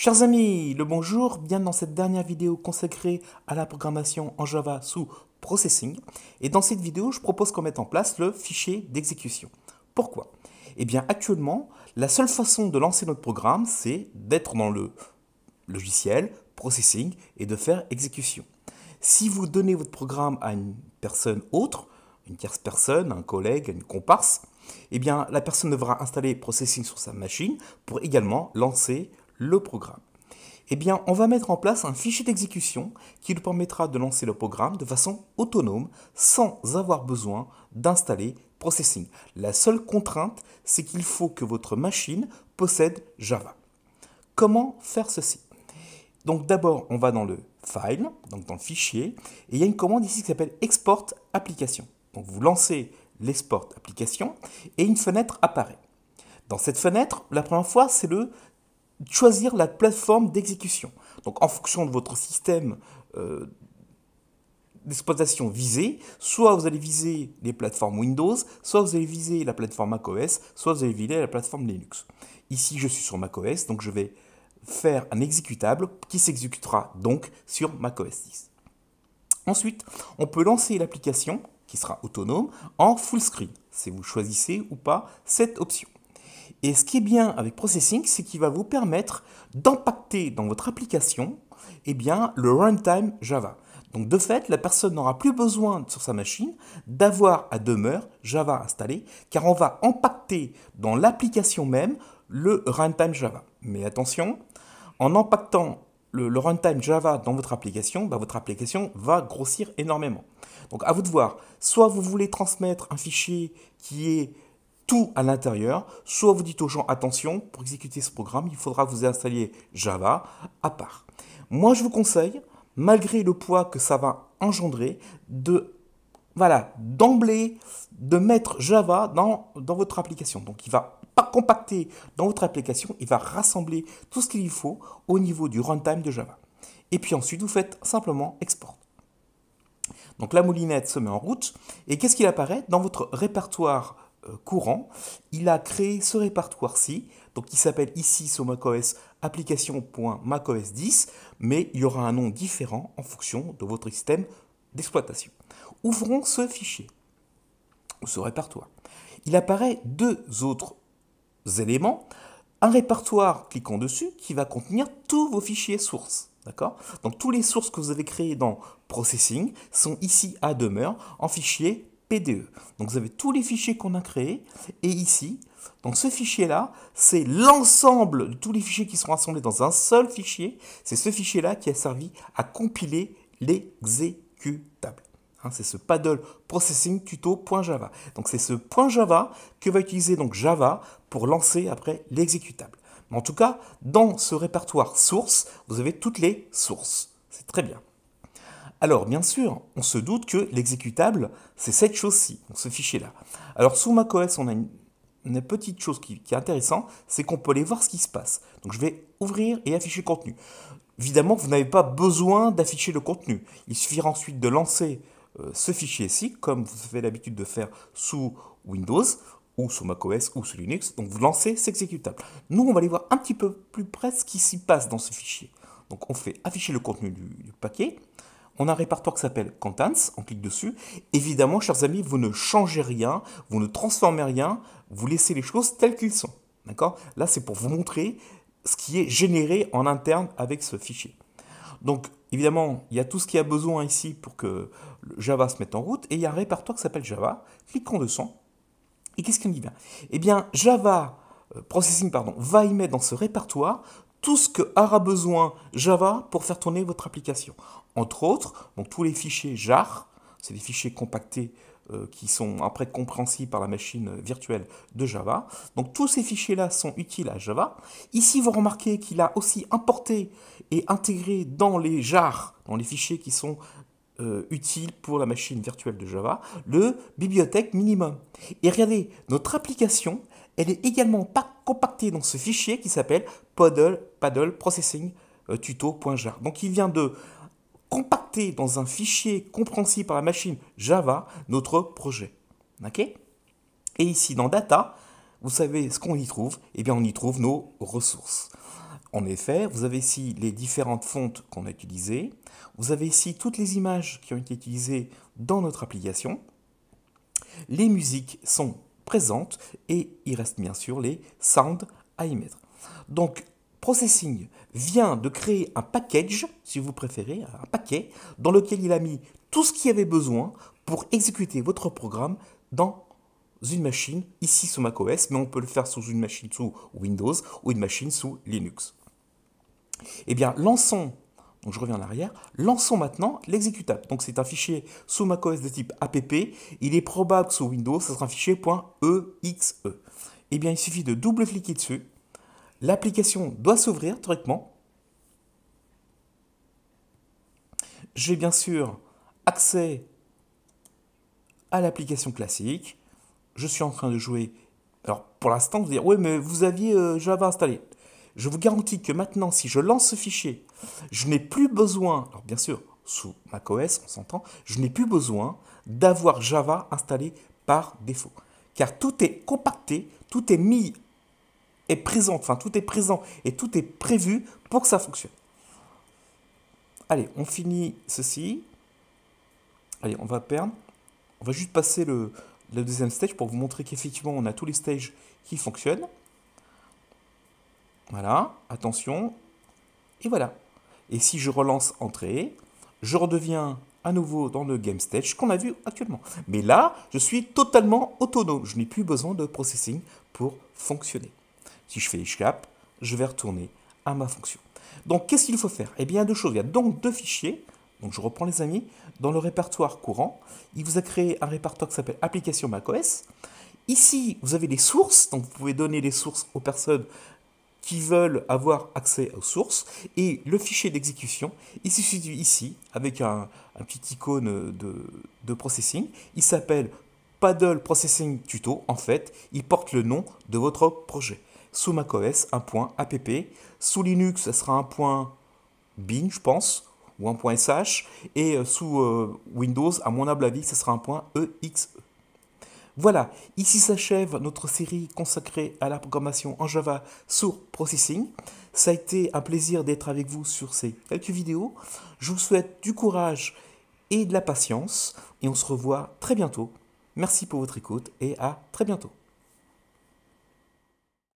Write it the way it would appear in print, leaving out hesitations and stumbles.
Chers amis, le bonjour, bienvenue dans cette dernière vidéo consacrée à la programmation en Java sous Processing. Et dans cette vidéo, je propose qu'on mette en place le fichier d'exécution. Pourquoi? Eh bien, actuellement, la seule façon de lancer notre programme, c'est d'être dans le logiciel, Processing, et de faire exécution. Si vous donnez votre programme à une personne autre, une tierce personne, un collègue, une comparse, eh bien, la personne devra installer Processing sur sa machine pour également lancer le programme. Eh bien, on va mettre en place un fichier d'exécution qui nous permettra de lancer le programme de façon autonome sans avoir besoin d'installer Processing. La seule contrainte, c'est qu'il faut que votre machine possède Java. Comment faire ceci? Donc d'abord, on va dans le File, donc dans le fichier, et il y a une commande ici qui s'appelle Export Application. Donc vous lancez l'export application et une fenêtre apparaît. Dans cette fenêtre, la première fois, c'est de choisir la plateforme d'exécution. Donc en fonction de votre système d'exploitation visée, soit vous allez viser les plateformes Windows, soit vous allez viser la plateforme macOS, soit vous allez viser la plateforme Linux. Ici, je suis sur macOS, donc je vais faire un exécutable qui s'exécutera donc sur macOS 10. Ensuite, on peut lancer l'application qui sera autonome en full screen, si vous choisissez ou pas cette option. Et ce qui est bien avec Processing, c'est qu'il va vous permettre d'impacter dans votre application le runtime Java. Donc de fait, la personne n'aura plus besoin sur sa machine d'avoir à demeure Java installé, car on va impacter dans l'application même le runtime Java. Mais attention, en impactant le runtime Java dans votre application va grossir énormément. Donc à vous de voir, soit vous voulez transmettre un fichier qui est tout à l'intérieur, soit vous dites aux gens, attention, pour exécuter ce programme, il faudra que vous installiez Java à part. Moi, je vous conseille, malgré le poids que ça va engendrer, d'emblée, de mettre Java dans votre application. Donc, il va pas compacter dans votre application, il va rassembler tout ce qu'il y faut au niveau du runtime de Java. Et puis ensuite, vous faites simplement export. Donc, la moulinette se met en route. Et qu'est-ce qu'il apparaît dans votre répertoire courant? Il a créé ce répertoire-ci, donc qui s'appelle ici sur macOS application.macOS 10, mais il y aura un nom différent en fonction de votre système d'exploitation. Ouvrons ce fichier, ou ce répertoire. Il apparaît deux autres éléments. Un répertoire, cliquons dessus, qui va contenir tous vos fichiers sources. D'accord? Donc tous les sources que vous avez créées dans Processing sont ici à demeure en fichier PDE. Donc vous avez tous les fichiers qu'on a créés, et ici, dans ce fichier-là, c'est l'ensemble de tous les fichiers qui sont rassemblés dans un seul fichier. C'est ce fichier-là qui a servi à compiler l'exécutable. C'est ce paddle processing tuto.java. Donc c'est ce .java que va utiliser donc Java pour lancer après l'exécutable. Mais en tout cas, dans ce répertoire source, vous avez toutes les sources. C'est très bien. Alors, bien sûr, on se doute que l'exécutable, c'est cette chose-ci, ce fichier-là. Alors, sous macOS, on a une petite chose qui est intéressante, c'est qu'on peut aller voir ce qui se passe. Donc, je vais ouvrir et afficher le contenu. Évidemment, vous n'avez pas besoin d'afficher le contenu. Il suffira ensuite de lancer ce fichier-ci, comme vous avez l'habitude de faire sous Windows, ou sous macOS, ou sous Linux. Donc, vous lancez cet exécutable. Nous, on va aller voir un petit peu plus près ce qui s'y passe dans ce fichier. Donc, on fait afficher le contenu du paquet. On a un répertoire qui s'appelle Contents, on clique dessus. Évidemment, chers amis, vous ne changez rien, vous ne transformez rien, vous laissez les choses telles qu'elles sont. D'accord? Là, c'est pour vous montrer ce qui est généré en interne avec ce fichier. Donc, évidemment, il y a tout ce qu'il y a besoin ici pour que Java se mette en route. Et il y a un répertoire qui s'appelle Java. Cliquons dessus. Et qu'est-ce qu'il dit bien? Eh bien, Java, Processing, va y mettre dans ce répertoire tout ce que aura besoin Java pour faire tourner votre application. Entre autres, donc tous les fichiers jar, c'est des fichiers compactés qui sont après compréhensibles par la machine virtuelle de Java. Donc tous ces fichiers-là sont utiles à Java. Ici, vous remarquez qu'il a aussi importé et intégré dans les jars, dans les fichiers qui sont utiles pour la machine virtuelle de Java, le bibliothèque minimum. Et regardez, notre application, elle est également pas compactée dans ce fichier qui s'appelle paddle processing tuto.jar. Donc il vient de compacter dans un fichier compréhensible par la machine Java notre projet. Ok? Et ici dans Data, vous savez ce qu'on y trouve? Eh bien on y trouve nos ressources. En effet, vous avez ici les différentes fontes qu'on a utilisées. Vous avez ici toutes les images qui ont été utilisées dans notre application. Les musiques sont présentes et il reste bien sûr les sounds à y mettre. Donc, Processing vient de créer un package, si vous préférez, un paquet, dans lequel il a mis tout ce qu'il y avait besoin pour exécuter votre programme dans une machine, ici sous macOS, mais on peut le faire sous une machine sous Windows ou une machine sous Linux. Eh bien, lançons, donc je reviens en arrière, lançons maintenant l'exécutable. Donc c'est un fichier sous macOS de type app, il est probable que sous Windows, ce sera un fichier .exe. Eh bien, il suffit de double-cliquer dessus, l'application doit s'ouvrir directement. J'ai bien sûr accès à l'application classique. Je suis en train de jouer. Alors pour l'instant, vous allez dire, oui, mais vous aviez Java installé. Je vous garantis que maintenant, si je lance ce fichier, je n'ai plus besoin, alors bien sûr, sous macOS, on s'entend, je n'ai plus besoin d'avoir Java installé par défaut. Car tout est compacté, tout est mis, est présent, enfin tout est présent et tout est prévu pour que ça fonctionne. Allez, on finit ceci. Allez, on va perdre. On va juste passer le deuxième stage pour vous montrer qu'effectivement on a tous les stages qui fonctionnent. Voilà, attention. Et voilà. Et si je relance entrée, je redeviens à nouveau dans le game stage qu'on a vu actuellement. Mais là, je suis totalement autonome. Je n'ai plus besoin de processing pour fonctionner. Si je fais escape, je vais retourner à ma fonction. Donc, qu'est-ce qu'il faut faire? Eh bien, deux choses. Il y a donc deux fichiers. Donc, je reprends les amis. Dans le répertoire courant, il vous a créé un répertoire qui s'appelle Application macOS. Ici, vous avez les sources. Donc, vous pouvez donner les sources aux personnes qui veulent avoir accès aux sources. Et le fichier d'exécution, il se situe ici, avec un petit icône de processing. Il s'appelle Paddle Processing Tuto. En fait, il porte le nom de votre projet. Sous macOS, un point app. Sous Linux, ça sera un point bin, je pense, ou un point sh. Et sous Windows, à mon humble avis, ce sera un point exe. Voilà, ici s'achève notre série consacrée à la programmation en Java sur Processing. Ça a été un plaisir d'être avec vous sur ces quelques vidéos. Je vous souhaite du courage et de la patience et on se revoit très bientôt. Merci pour votre écoute et à très bientôt.